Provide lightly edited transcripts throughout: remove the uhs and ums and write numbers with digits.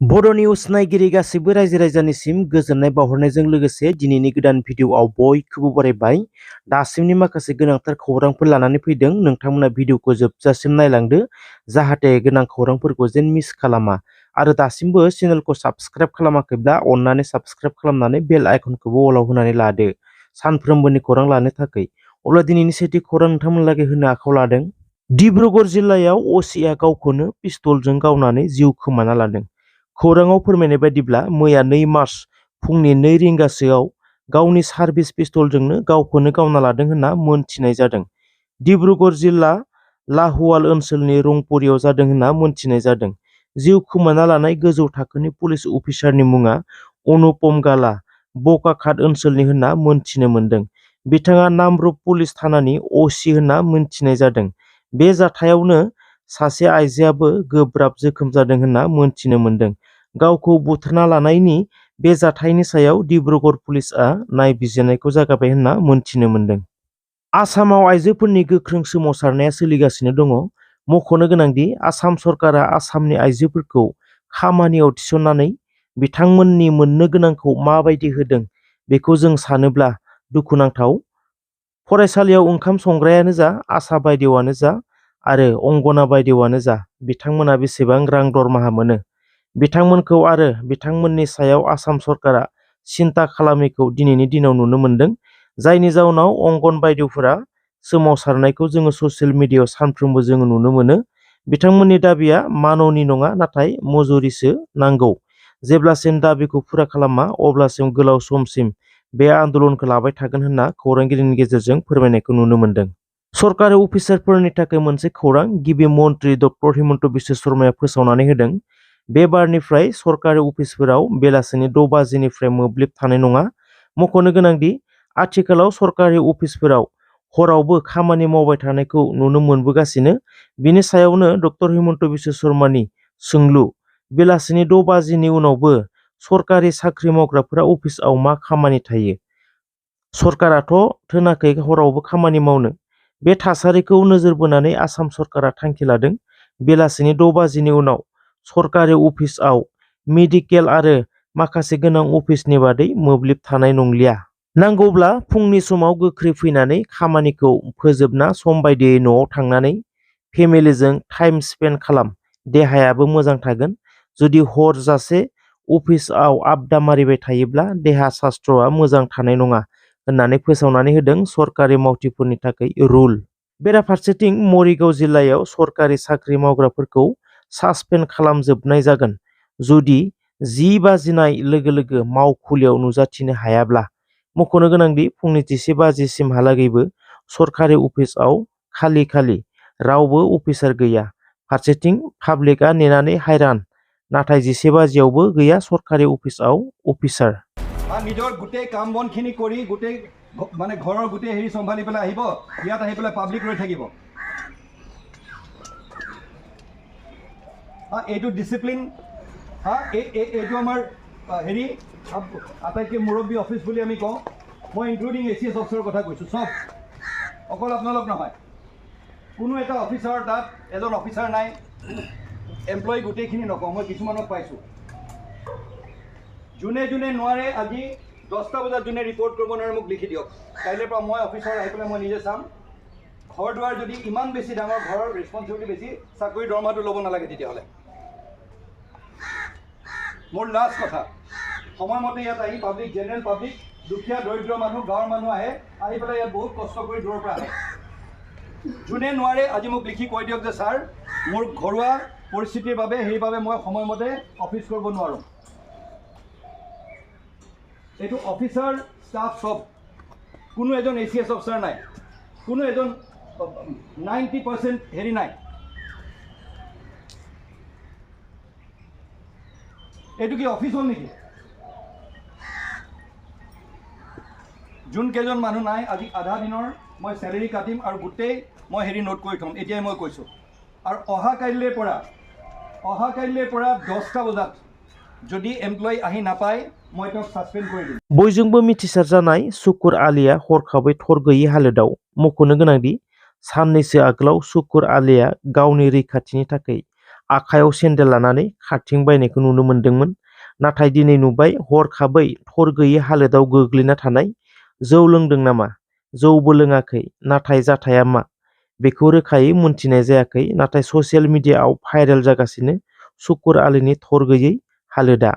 बड' निउस नायगिरि गासिबो रायजो राजानिसिम गोजोननाय बावहरनायजों लोगोसे दिनैनि गोदान भिडिअआव बयखौबो बरायबाय। दासिमनि माखासे गोनांथार खौरांफोर लानानै फैदों। नोंथांमोना भिडिअखौ जोबजासिम नायलांदो जाहाथे गोनां खौरांफोरखौ जेन मिस खालामा आरो दासिमबो चेनेलखौ साबस्क्राइब खालामाखैब्ला अननानै साबस्क्राइब खालामनानै बेल आइकनखौबो अलाव होनानै लादो सानफ्रोमबोनि खौरां लानो थाखाय। अब्ला दिनैनि सेथि खौरां नोंथांमोनलागै होनो आखायाव लादों। डिब्रुगड़ जिल्लायाव असिआ गावखौनो पिस्तलजों गावनानै जिउ खोमाना लादों। खौराङाव फोरमायनाय बायदिब्ला मैया 2 मार्च फुंनि 2 रिंगासोआव गावनि सार्भिस पिस्तलजोंनो गावखौनो गावना लादों होनना मोनथिनाय जादों। डिब्रुगड़ जिल्ला लाहुवाल ओनसोलनि रंपुरियाव जादों होनना मोनथिनाय जादों। जिउ खोमाना लानाय गोजौ थाखोनि पुलिस अफिसारनि मुङा अनुपम गाला बकाखात ओनसोलनि होनना मोनथिनो मोन्दों। बिथाङा नामरुप पुलिस थानानि असि होनना मोनथिनाय जादों। बे जाथायावनो सासे आइजोआबो गोब्राब जोखोम जादों होनना मोनथिनो मोन्दों। गावखौ बुथारना लानायनि बे जाथायनि सायाव डिब्रुगड़ पुलिसआ नायबिजिरनायखौ जागायबाय होनना मोनथिनो मोन्दों। आसामाव आइजोफोरनि गोख्रों सोमावसारनाया सोलिगासिनो दङ। मख'नो गोनांदि आसाम सरकारा आसामनि आइजोफोरखौ खामानियाव थिसननानै बिथांमोननि मोननो गोनांखौ माबायदि होदों बेखौ जों सानोब्ला दुखुनांथाव। फरायसालियाव ओंखाम संग्रायानो जा, आशा बायदेवआनो जा आरो अंगना बायदेवआनो जा, बिथांमोना बेसेबां रां दरमाहा मोनो? बिथांमोनखौ आरो बिथांमोननि सायाव आसाम सरकारा सिन्ता खालामैखौ दिनैनि दिनाव नुनो मोन्दों। जायनि जाउनाव अंगन बायदेवफोरा सोमावसारनायखौ जोङो ससियेल मिडियायाव सानफ्रोमबो जोङो नुनो मोनो। बिथांमोननि दाबिया माननि नङा, नाथाय मजुरिसो नांगौ। जेब्लासिम दाबिखौ फुरा खालामा अब्लासिम गोलाव समसिम बे आन्दोलनखौ लाबाय थागोन होनना खौरांगिरिनि गेजेरजों फोरमायनायखौ नुनो मोन्दों। सरकारि अफिसारफोरनि थाखाय मोनसे खौरां गिबि मन्त्रि डक्टर हिमन्त बिश्व शर्माया फोसावनानै होदों। बे बारनिफ्राय सरकारि अफिसफोराव बेलासिनि 6 बाजिनिफ्राय मोब्लिब थानाय नङा। मख'नो गोनांदि आथिखालाव सरकारि अफिसफोराव हरावबो खामानि मावबाय थानायखौ नुनो मोनबोगासिनो। बिनि सायावनो डक्टर हिमन्त बिश्व शर्मानि सोंलु, बेलासिनि 6 बाजिनि उनावबो सरकारि साख्रि मावग्राफोरा अफिसआव मा खामानि थायो? सरकाराथ' थोनाखै हरावबो खामानि मावनो। बे थासारिखौ नोजोर बोनानै आसाम सरकारा थांखि लादों बेलासिनि 6 बाजिनि उनाव सरकारि अफिसआव मेडिकेल आरो माखासे गोनां अफिसनि बादै मोब्लिब थानाय नंलिया। नांगौब्ला फुंनि समाव गोख्रै फैनानै खामानिखौ फोजोबना सम बायदियै न'आव थांनानै फेमिलिजों टाइम स्पेन्ड खालाम, देहायाबो मोजां थागोन। जुदि हर जासे अफिसआव आबदा मारिबाय थायोब्ला देहा सास्थ्रआ मोजां थानाय नङा होननानै फोसावनानै होदों सरकारि मावथिफोरनि थाखाय रुल। बेराफारसेथिं मरिगाव जिल्लायाव सरकारि साख्रि मावग्राफोरखौ सासपेन्ड खालामजोबनाय जागोन जुदि 10 बाजिनाय लोगो लोगो मावखुलियाव नुजाथिनो हायाब्ला। मख'नो गोनांदि फुंनि 11 बाजिसिमहालागैबो सरकारि अफिसआव खालि रावबो अफिसार गैया। फारसेथिं पाब्लिकआ नेनानै हायरान, नाथाय 11 बाजियावबो गैया सरकारि अफिसआव अफिसार। নিজৰ গোটেই কাম বনখিনি কৰি গোটেই মানে ঘৰৰ গোটেই হেৰি চম্ভালি পেলাই আহিব, ইয়াত আহি পেলাই পাব্লিক ৰৈ থাকিব। এইটো ডিচিপ্লিন, এইটো আমাৰ হেৰি আটাইতকৈ মুৰব্বী অফিচ বুলি আমি কওঁ। মই ইনক্লুডিং ACS অফিচাৰৰ কথা কৈছোঁ, চব, অকল আপোনালোক নহয়। কোনো এটা অফিচাৰ তাত এজন অফিচাৰ নাই, এমপ্লয়ী গোটেইখিনি নকওঁ, মই কিছুমানক পাইছোঁ। যোনে যোনে নোৱাৰে আজি 10টা বজাত যোনে ৰিপৰ্ট কৰিব নোৱাৰে মোক লিখি দিয়ক। কাইলৈৰ পৰা মই অফিচাৰ আহি পেলাই মই নিজে চাম। ঘৰ দুৱাৰ যদি ইমান বেছি ডাঙৰ, ঘৰৰ ৰেছপনচিবিলিটি বেছি, চাকৰি দৰমহাটো ল'ব নালাগে তেতিয়াহ'লে। মোৰ লাষ্ট কথা, সময়মতে ইয়াত আহি পাব্লিক, জেনেৰেল পাব্লিক, দুখীয়া দৰিদ্ৰ মানুহ, গাঁৱৰ মানুহ আহি পেলাই ইয়াত বহুত কষ্ট কৰি দূৰৰ পৰা আহে। যোনে নোৱাৰে আজি মোক লিখি কৈ দিয়ক যে ছাৰ মোৰ ঘৰুৱা পৰিস্থিতিৰ বাবে সেইবাবে মই সময়মতে অফিচ কৰিব নোৱাৰোঁ। এইটো অফিচাৰ ষ্টাফ চব, কোনো এজন ACS অফিচাৰ নাই, কোনো এজন 90% হেৰি নাই। এইটো কি অফিচ হ'ল নেকি? যোনকেইজন মানুহ নাই আজি আধা দিনৰ মই চেলেৰি কাটিম আৰু গোটেই মই হেৰি নোট কৰি থ'ম, এতিয়াই মই কৈছোঁ। আৰু অহা কাইলৈৰ পৰা 10টা বজাত যদি এমপ্লয়ী আহি নাপায় মই তেওঁক ছাছপেণ্ড কৰি দিম। बयजोंबो मिथिसार जानाय शुकुर आलीआ हरखाबै थर गैयै हालोदाव। मख'नो गोनांदि साननैसो आगोलाव शुकुर आलीआ गावनि रैखाथिनि थाखाय आखायाव सेन्देल लानानै खारथिंबायनायखौ नुनो मोन्दोंमोन। नाथाय दिनै नुबाय हरखाबै थर गैयै हालोदाव गोग्लैना थानाय। जौ लोंदों नामा? जौबो लोङाखै, नाथाय जाथाया मा बेखौ रोखायै मोनथिनाय जायाखै। नाथाय ससियेल मिडियाआव भाइरेल जागासिनो शुकुर आलीनि थर गैयै हालोदा।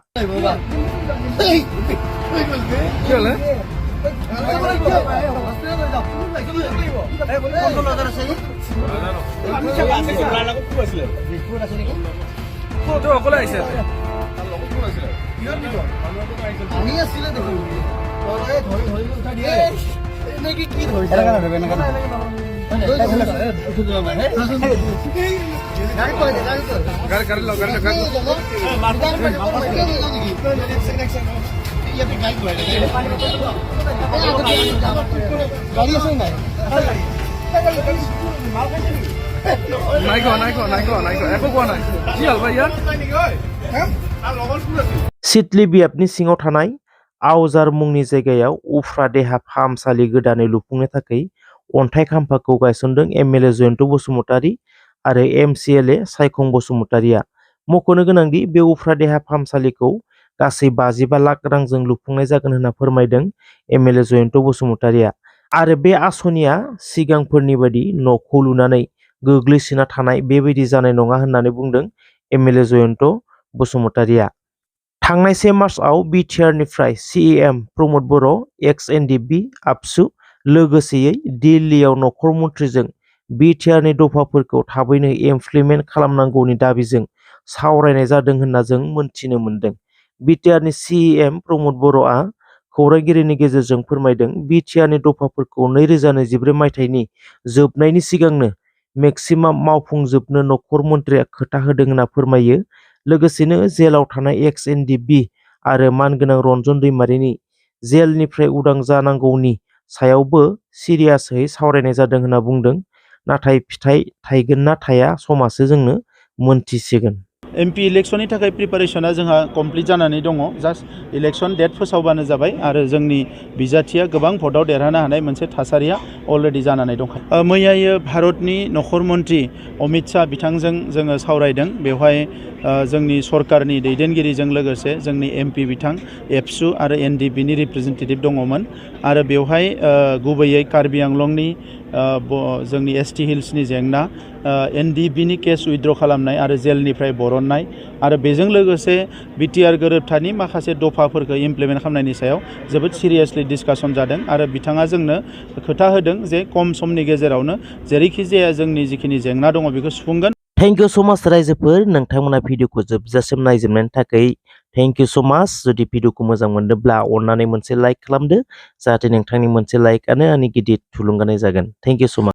सिडली बियाबनि सिङाव थानाय आवजार मुंनि जायगायाव उफ्रा देहा फाहामसालि गोदानै लुफुंनो थाखाय अन्थाइ खाम्फाखौ गायसनदों एमएलए जयन्त बसुमतारी आरो एमसिएलए सायखं बसुमतारीया। मख'नो गोनांदि बे उफ्रा देहा फाहामसालिखौ गासै 55 लाख रांजों लुफुंनाय जागोन होनना फोरमायदों एमएलए जयन्त बसुमतारीया। आरो बे आसनिया सिगांफोरनि बायदि न'खौ लुनानै गोग्लैसोना थानाय बेबायदि जानाय नङा होननानै बुंदों एमएलए जयन्त बसुमतारीया। थांनाय 1 मार्चआव बिटिआरनिफ्राय सिएम प्रमद बर' एक्स एनडिपि आबसु लोगोसेयै दिल्लीयाव नखर मन्थ्रिजों बिटिआरनि दफाफोरखौ थाबैनो इमप्लिमेन्ट खालामनांगौनि दाबिजों सावरायनाय जादों होनना जों मोनथिनो मोन्दों। बिटिआरनि सिएम प्रमद बर'आ खौरांगिरिनि गेजेरजों फोरमायदों बिटिआरनि दफाफोरखौ 2023 मायथाइनि जोबनायनि सिगांनो मेक्सिमाम मावफुंजोबनो नखर मन्थ्रिया खोथा होदों होनना फोरमायो। लोगोसेनो जेलाव थानाय एक्स एनडिपि आरो मानगोनां रन्जन दैमारिनि जेलनिफ्राय उदां जानांगौनि सायावबो सिरियासयै सावरायनाय जादों होनना बुंदों। नाथाय फिथाइ थायगोन ना थाया समासो जोंनो मोनथिसिगोन। एमपि इलेक्शननि थाखाय प्रिपारेसना जोंहा कमप्लिट जानानै दङ। जास्ट इलेक्शन डेट फोसावबानो जाबाय आरो जोंनि बिजाथिया गोबां भटआव देरहानो हानाय मोनसे थासारिया अलरेडि जानानै दंखायो। मैयायो भारतनि नखर मन्थ्रि अमित शाह बिथांजों जोङो सावरायदों। बेवहाय जोंनि सरकारनि दैदेनगिरिजों लोगोसे जोंनि एमपि बिथां एबसु आरो एनडिपिनि रिप्रेजेन्टेटिभ दङमोन आरो बेवहाय गुबैयै कार्बि आंलंनि जोंनि एसटि हिल्सनि जेंना, एनडिपिनि केस उइथड्र खालामनाय आरो जेलनिफ्राय बरननाय आरो बेजों लोगोसे बिटिआर गोरोबथानि माखासे दफाफोरखौ इमप्लिमेन्ट खालामनायनि सायाव जोबोद सिरियासलि डिसकासन जादों आरो बिथाङा जोंनो खोथा होदों जे खम समनि गेजेरावनो जेरैखि जाया जोंनि जिखिनि जेंना दङ बेखौ सुफुंगोन। थेंक इउ सो माच रायजोफोर, नोंथांमोना भिडिअखौ जोबजासिम नायजोबनायनि थाखाय थेंक इउ सो माच। जुदि भिडिअखौ मोजां मोनदोंब्ला अननानै मोनसे लाइक खालामदो, जाहाथे नोंथांनि मोनसे लाइकआनो आंनि गिदिर थुलुंगानाय जागोन। थेंक इउ सो माच।